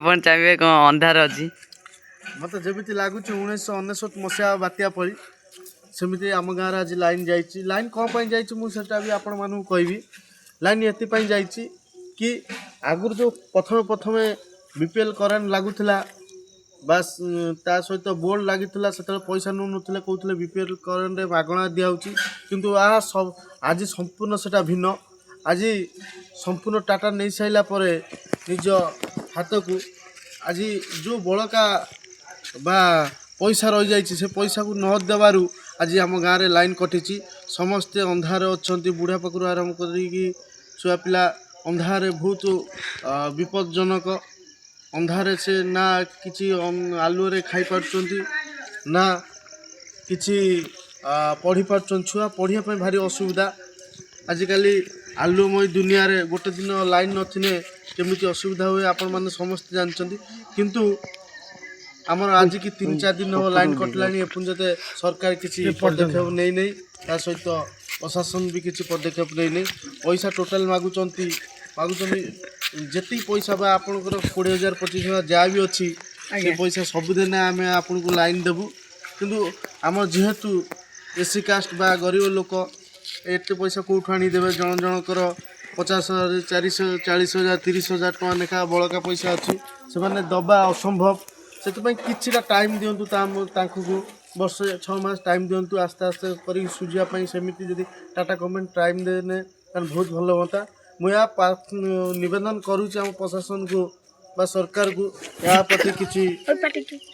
ଆପଣ ଚାହିଁବେ କ'ଣ ଅନ୍ଧାର ଅଛି? ମତେ ଯେମିତି ଲାଗୁଛି 1999 ମସିହା ବାତ୍ୟା ପରି ସେମିତି ଆମ ଗାଁରେ ଆଜି ଲାଇନ୍ ଯାଇଛି। ଲାଇନ୍ କ'ଣ ପାଇଁ ଯାଇଛି ମୁଁ ସେଟା ବି ଆପଣମାନଙ୍କୁ କହିବି। ଲାଇନ୍ ଏଥିପାଇଁ ଯାଇଛି କି ଆଗରୁ ଯେଉଁ ପ୍ରଥମେ BPL କରେଣ୍ଟ ଲାଗୁଥିଲା ବାସ୍ ତା ସହିତ ବୋର୍ଡ଼ ଲାଗିଥିଲା, ସେତେବେଳେ ପଇସା ନେଉନଥିଲେ, କହୁଥିଲେ BPL କରେଣ୍ଟରେ ମାଗଣା ଦିଆହେଉଛି। କିନ୍ତୁ ଆଜି ସମ୍ପୂର୍ଣ୍ଣ ସେଟା ଭିନ୍ନ। ଆଜି ସମ୍ପୂର୍ଣ୍ଣ ଟାଟା ନେଇସାରିଲା ପରେ ନିଜ ହାତକୁ ଆଜି ଯେଉଁ ବଳକା ବା ପଇସା ରହିଯାଇଛି ସେ ପଇସାକୁ ନ ଦେବାରୁ ଆଜି ଆମ ଗାଁରେ ଲାଇନ୍ କଟିଛି। ସମସ୍ତେ ଅନ୍ଧାରରେ ଅଛନ୍ତି, ବୁଢ଼ା ପାଖରୁ ଆରମ୍ଭ କରିକି ଛୁଆ ପିଲା ଅନ୍ଧାରରେ ବହୁତ ବିପଦଜନକ। ଅନ୍ଧାରରେ ସେ ନା କିଛି ଆଲୁଅରେ ଖାଇପାରୁଛନ୍ତି ନା କିଛି ପଢ଼ିପାରୁଛନ୍ତି। ଛୁଆ ପଢ଼ିବା ପାଇଁ ଭାରି ଅସୁବିଧା। ଆଜିକାଲି ଆଲୁଅମୟ ଦୁନିଆରେ ଗୋଟେ ଦିନ ଲାଇନ୍ ନଥିଲେ କେମିତି ଅସୁବିଧା ହୁଏ ଆପଣମାନେ ସମସ୍ତେ ଜାଣିଛନ୍ତି। କିନ୍ତୁ ଆମର ଆଜିକି 3-4 ଦିନ ହେବ ଲାଇନ୍ କଟିଲାଣି, ଏପର୍ଯ୍ୟନ୍ତ ସରକାର କିଛି ପଦକ୍ଷେପ ନେଇନାହିଁ। ତା ସହିତ ପ୍ରଶାସନ ବି କିଛି ପଦକ୍ଷେପ ନେଇନାହିଁ। ପଇସା ଟୋଟାଲ୍ ମାଗୁଛନ୍ତି ଯେତିକି ପଇସା ବା ଆପଣଙ୍କର 20,000 25,000 ଯାହା ବି ଅଛି ସେ ପଇସା ସବୁଦିନ ଆମେ ଆପଣଙ୍କୁ ଲାଇନ୍ ଦେବୁ। କିନ୍ତୁ ଆମର ଯେହେତୁ SC କାଷ୍ଟ ବା ଗରିବ ଲୋକ ଏତେ ପଇସା କେଉଁଠୁ ଆଣିଦେବେ? ଜଣଙ୍କର 50,000 40,000 30,000 ଟଙ୍କା ଲେଖା ବଳକା ପଇସା ଅଛି, ସେମାନେ ଦେବା ଅସମ୍ଭବ। ସେଥିପାଇଁ କିଛିଟା ଟାଇମ୍ ଦିଅନ୍ତୁ ତାଙ୍କୁ, ବର୍ଷେ 6 ମାସ ଟାଇମ୍ ଦିଅନ୍ତୁ ଆସ୍ତେ ଆସ୍ତେ କରିକି ସୁଝିବା ପାଇଁ। ସେମିତି ଯଦି ଟାଟା ଗଭର୍ଣ୍ଣମେଣ୍ଟ ଟାଇମ୍ ଦେନେ ତାହେଲେ ବହୁତ ଭଲ ହୁଅନ୍ତା। ମୁଁ ଏହା ନିବେଦନ କରୁଛି ଆମ ପ୍ରଶାସନକୁ ବା ସରକାରକୁ, ଏହା ପ୍ରତି କିଛି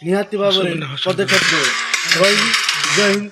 ନିହାତି ଭାବରେ ପଦକ୍ଷେପ ନେବେ। ରହିଲି, ଜୟ ହିନ୍ଦ।